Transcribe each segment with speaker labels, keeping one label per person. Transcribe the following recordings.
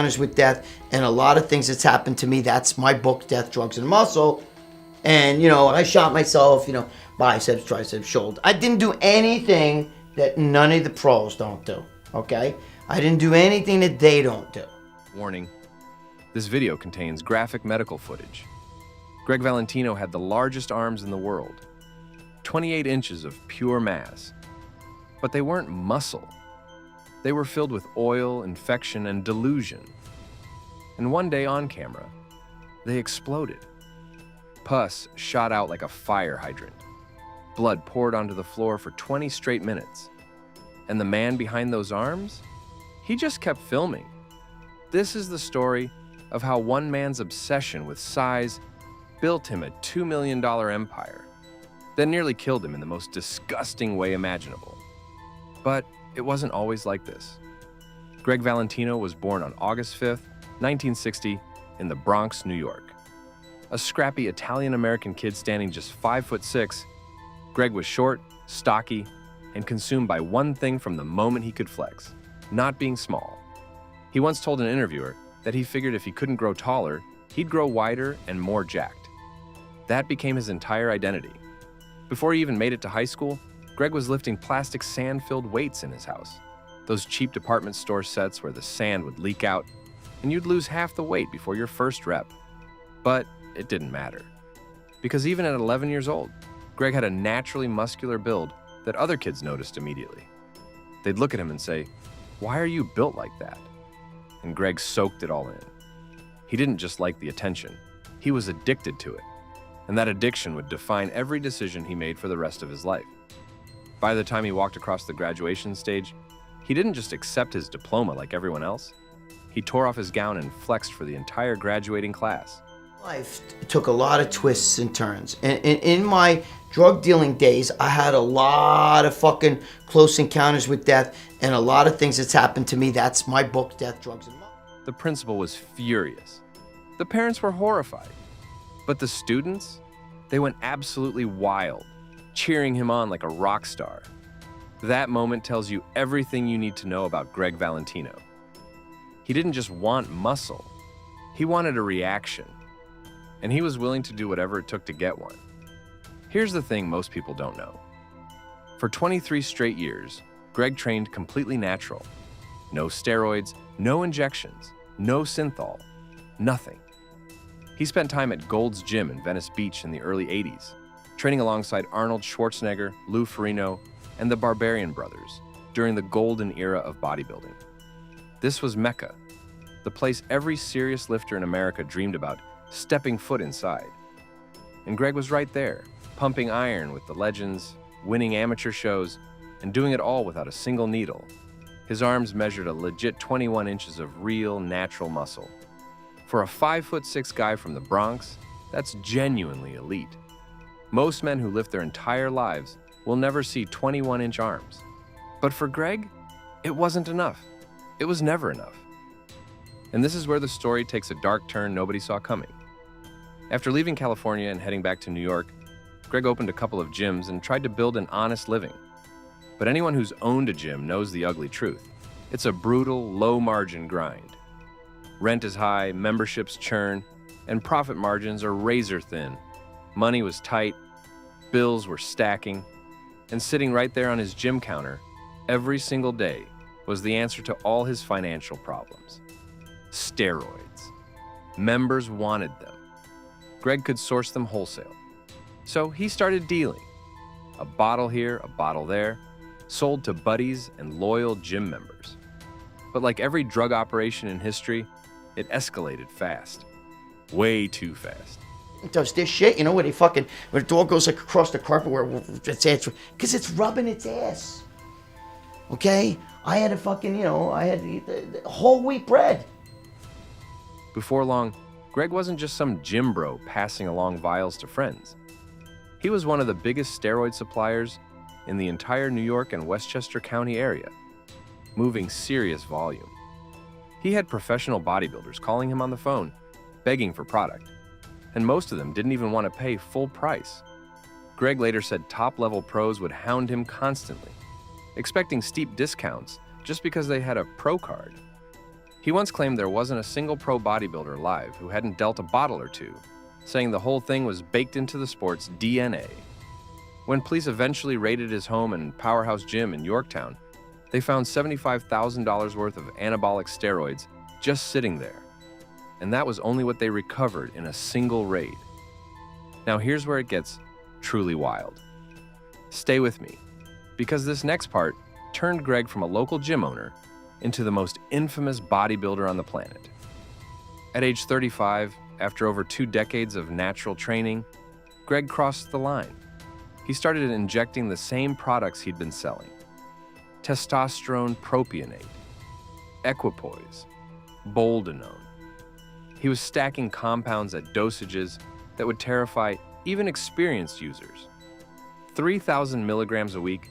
Speaker 1: encounters with death and a lot of things that's happened to me. That's my book, Death, Drugs, and Muscle. And, I shot myself, biceps, triceps, shoulder. I didn't do anything that none of the pros don't do, okay? I didn't do anything that they don't do.
Speaker 2: Warning, this video contains graphic medical footage. Greg Valentino had the largest arms in the world, 28 inches of pure mass. But they weren't muscle. They were filled with oil, infection, and delusion. And one day on camera, they exploded. Pus shot out like a fire hydrant. Blood poured onto the floor for 20 straight minutes. And the man behind those arms? He just kept filming. This is the story of how one man's obsession with size built him a $2 million empire, then nearly killed him in the most disgusting way imaginable. But it wasn't always like this. Greg Valentino was born on August 5th, 1960, in the Bronx, New York. A scrappy Italian-American kid standing just 5'6", Greg was short, stocky, and consumed by one thing from the moment he could flex: not being small. He once told an interviewer that he figured if he couldn't grow taller, he'd grow wider and more jacked. That became his entire identity. Before he even made it to high school, Greg was lifting plastic sand-filled weights in his house. Those cheap department store sets where the sand would leak out and you'd lose half the weight before your first rep. But it didn't matter. Because even at 11 years old, Greg had a naturally muscular build that other kids noticed immediately. They'd look at him and say, "Why are you built like that?" And Greg soaked it all in. He didn't just like the attention, he was addicted to it. And that addiction would define every decision he made for the rest of his life. By the time he walked across the graduation stage, he didn't just accept his diploma like everyone else. He tore off his gown and flexed for the entire graduating class.
Speaker 1: Life took a lot of twists and turns. And in my drug dealing days, I had a lot of fucking close encounters with death and a lot of things that's happened to me. That's my book, Death, Drugs, and Muscle.
Speaker 2: The principal was furious. The parents were horrified. But the students, they went absolutely wild, cheering him on like a rock star. That moment tells you everything you need to know about Greg Valentino. He didn't just want muscle, he wanted a reaction. And he was willing to do whatever it took to get one. Here's the thing most people don't know. For 23 straight years, Greg trained completely natural. No steroids, no injections, no synthol, nothing. He spent time at Gold's Gym in Venice Beach in the early 80s, training alongside Arnold Schwarzenegger, Lou Ferrigno, and the Barbarian Brothers during the golden era of bodybuilding. This was Mecca, the place every serious lifter in America dreamed about stepping foot inside. And Greg was right there, pumping iron with the legends, winning amateur shows, and doing it all without a single needle. His arms measured a legit 21 inches of real, natural muscle. For a 5'6" guy from the Bronx, that's genuinely elite. Most men who lift their entire lives will never see 21-inch arms. But for Greg, it wasn't enough. It was never enough. And this is where the story takes a dark turn nobody saw coming. After leaving California and heading back to New York, Greg opened a couple of gyms and tried to build an honest living. But anyone who's owned a gym knows the ugly truth. It's a brutal, low-margin grind. Rent is high, memberships churn, and profit margins are razor thin. Money was tight, bills were stacking, and sitting right there on his gym counter every single day was the answer to all his financial problems. Steroids. Members wanted them. Greg could source them wholesale. So he started dealing. A bottle here, a bottle there, sold to buddies and loyal gym members. But like every drug operation in history, it escalated fast. Way too fast.
Speaker 1: It does this shit, where where the dog goes like across the carpet where because it's rubbing its ass. Okay? I had I had to eat the whole wheat bread.
Speaker 2: Before long, Greg wasn't just some gym bro passing along vials to friends. He was one of the biggest steroid suppliers in the entire New York and Westchester County area, moving serious volume. He had professional bodybuilders calling him on the phone, begging for product, and most of them didn't even want to pay full price. Greg later said top-level pros would hound him constantly, expecting steep discounts just because they had a pro card. He once claimed there wasn't a single pro bodybuilder alive who hadn't dealt a bottle or two, saying the whole thing was baked into the sport's DNA. When police eventually raided his home and powerhouse gym in Yorktown, they found $75,000 worth of anabolic steroids just sitting there. And that was only what they recovered in a single raid. Now here's where it gets truly wild. Stay with me, because this next part turned Greg from a local gym owner into the most infamous bodybuilder on the planet. At age 35, after over 2 decades of natural training, Greg crossed the line. He started injecting the same products he'd been selling: testosterone propionate, equipoise, boldenone. He was stacking compounds at dosages that would terrify even experienced users. 3,000 milligrams a week,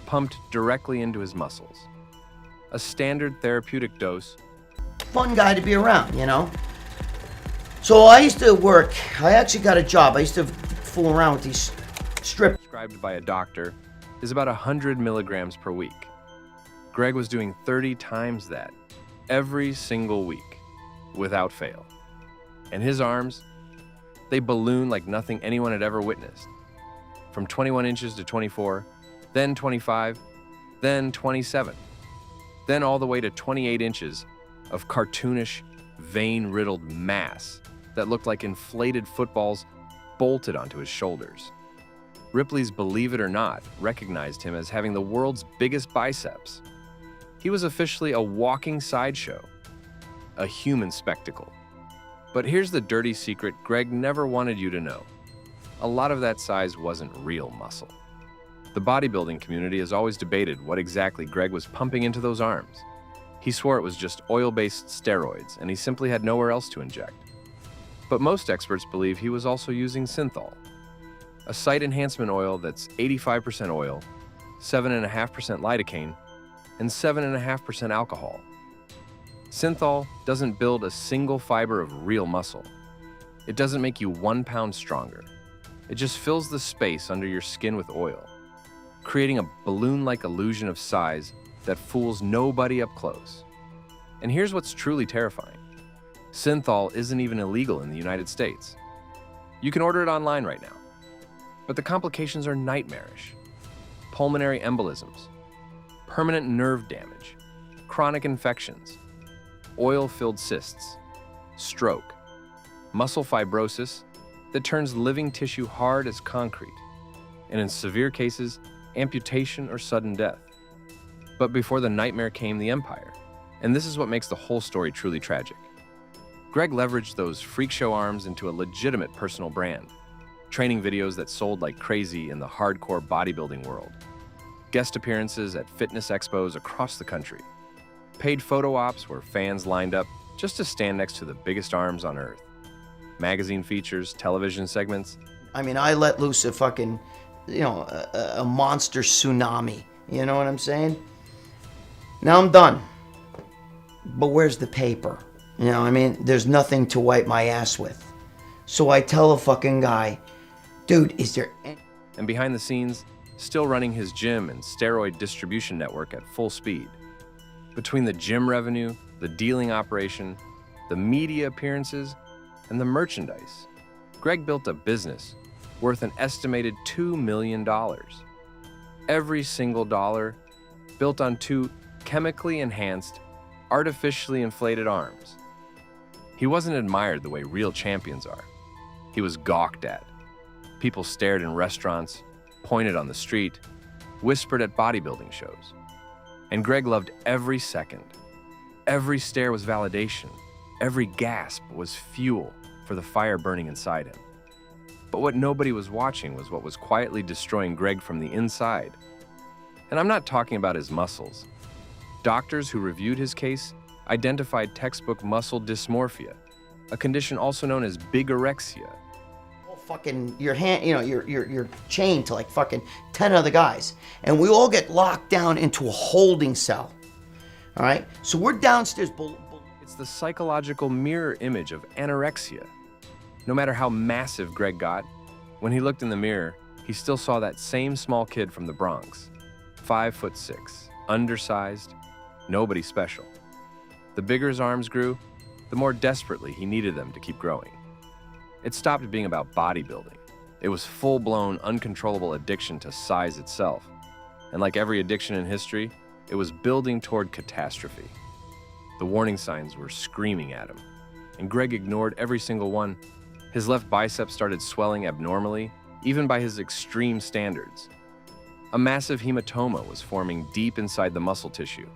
Speaker 2: pumped directly into his muscles. A standard therapeutic dose.
Speaker 1: Fun guy to be around, you know? So I used to work, I actually got a job. I used to fool around with these strips.
Speaker 2: Prescribed by a doctor is about 100 milligrams per week. Greg was doing 30 times that every single week, without fail. And his arms, they ballooned like nothing anyone had ever witnessed. From 21 inches to 24, then 25, then 27, then all the way to 28 inches of cartoonish, vein-riddled mass that looked like inflated footballs bolted onto his shoulders. Ripley's Believe It or Not recognized him as having the world's biggest biceps. He was officially a walking sideshow, a human spectacle. But here's the dirty secret Greg never wanted you to know. A lot of that size wasn't real muscle. The bodybuilding community has always debated what exactly Greg was pumping into those arms. He swore it was just oil-based steroids, and he simply had nowhere else to inject. But most experts believe he was also using synthol, a site enhancement oil that's 85% oil, 7.5% lidocaine, and 7.5% alcohol. Synthol doesn't build a single fiber of real muscle. It doesn't make you 1 pound stronger. It just fills the space under your skin with oil, creating a balloon-like illusion of size that fools nobody up close. And here's what's truly terrifying. Synthol isn't even illegal in the United States. You can order it online right now. But the complications are nightmarish. Pulmonary embolisms, permanent nerve damage, chronic infections, oil-filled cysts, stroke, muscle fibrosis that turns living tissue hard as concrete, and in severe cases, amputation or sudden death. But before the nightmare came the empire, and this is what makes the whole story truly tragic. Greg leveraged those freak show arms into a legitimate personal brand, training videos that sold like crazy in the hardcore bodybuilding world, guest appearances at fitness expos across the country, paid photo ops where fans lined up just to stand next to the biggest arms on earth, magazine features, television segments.
Speaker 1: I mean, I let loose a fucking, a monster tsunami. You know what I'm saying? Now I'm done. But where's the paper? You know what I mean? There's nothing to wipe my ass with. So I tell a fucking guy, dude, is there any...
Speaker 2: And behind the scenes, still running his gym and steroid distribution network at full speed. Between the gym revenue, the dealing operation, the media appearances, and the merchandise, Greg built a business worth an estimated $2 million. Every single dollar built on 2 chemically enhanced, artificially inflated arms. He wasn't admired the way real champions are. He was gawked at. People stared in restaurants, pointed on the street, whispered at bodybuilding shows. And Greg loved every second. Every stare was validation. Every gasp was fuel for the fire burning inside him. But what nobody was watching was what was quietly destroying Greg from the inside. And I'm not talking about his muscles. Doctors who reviewed his case identified textbook muscle dysmorphia, a condition also known as bigorexia.
Speaker 1: Fucking your hand, you're chained to like fucking 10 other guys, and we all get locked down into a holding cell. All right, so we're downstairs.
Speaker 2: It's the psychological mirror image of anorexia. No matter how massive Greg got, when he looked in the mirror, he still saw that same small kid from the Bronx, 5'6", undersized, nobody special. The bigger his arms grew, the more desperately he needed them to keep growing. It stopped being about bodybuilding. It was full-blown, uncontrollable addiction to size itself. And like every addiction in history, it was building toward catastrophe. The warning signs were screaming at him, and Greg ignored every single one. His left bicep started swelling abnormally, even by his extreme standards. A massive hematoma was forming deep inside the muscle tissue,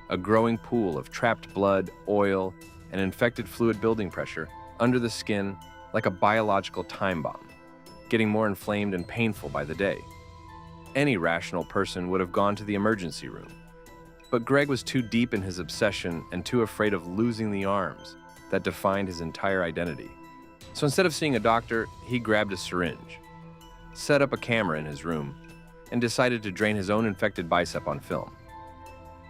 Speaker 2: a growing pool of trapped blood, oil, and infected fluid building pressure under the skin like a biological time bomb, getting more inflamed and painful by the day. Any rational person would have gone to the emergency room. But Greg was too deep in his obsession and too afraid of losing the arms that defined his entire identity. So instead of seeing a doctor, he grabbed a syringe, set up a camera in his room, and decided to drain his own infected bicep on film.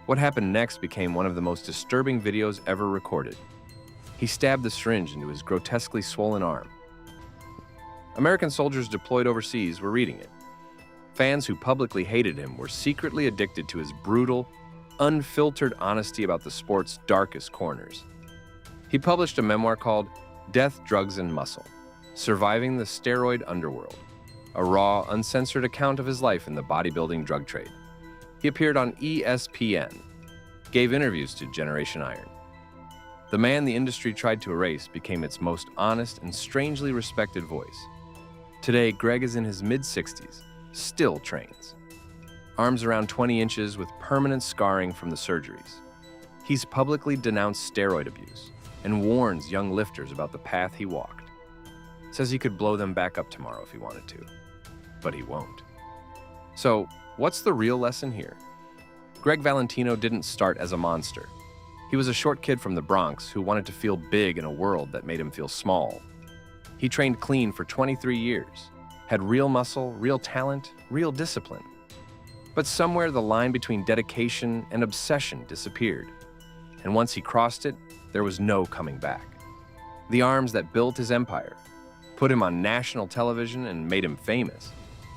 Speaker 2: What happened next became one of the most disturbing videos ever recorded. He stabbed the syringe into his grotesquely swollen arm. American soldiers deployed overseas were reading it. Fans who publicly hated him were secretly addicted to his brutal, unfiltered honesty about the sport's darkest corners. He published a memoir called Death, Drugs, and Muscle: Surviving the Steroid Underworld, a raw, uncensored account of his life in the bodybuilding drug trade. He appeared on ESPN, gave interviews to Generation Iron. The man the industry tried to erase became its most honest and strangely respected voice. Today, Greg is in his mid-60s, still trains. Arms around 20 inches with permanent scarring from the surgeries. He's publicly denounced steroid abuse and warns young lifters about the path he walked. Says he could blow them back up tomorrow if he wanted to, but he won't. So, what's the real lesson here? Greg Valentino didn't start as a monster. He was a short kid from the Bronx who wanted to feel big in a world that made him feel small. He trained clean for 23 years, had real muscle, real talent, real discipline. But somewhere the line between dedication and obsession disappeared. And once he crossed it, there was no coming back. The arms that built his empire, put him on national television and made him famous,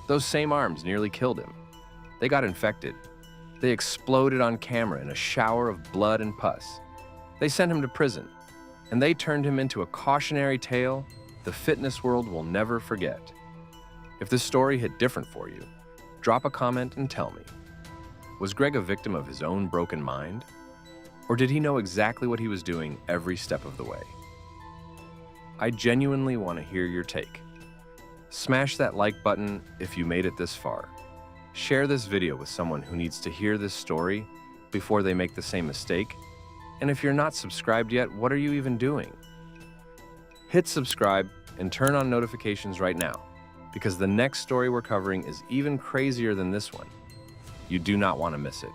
Speaker 2: those same arms nearly killed him. They got infected. They exploded on camera in a shower of blood and pus. They sent him to prison, and they turned him into a cautionary tale the fitness world will never forget. If this story hit different for you, drop a comment and tell me. Was Greg a victim of his own broken mind? Or did he know exactly what he was doing every step of the way? I genuinely want to hear your take. Smash that like button if you made it this far. Share this video with someone who needs to hear this story before they make the same mistake. And if you're not subscribed yet, what are you even doing? Hit subscribe and turn on notifications right now, because the next story we're covering is even crazier than this one. You do not want to miss it.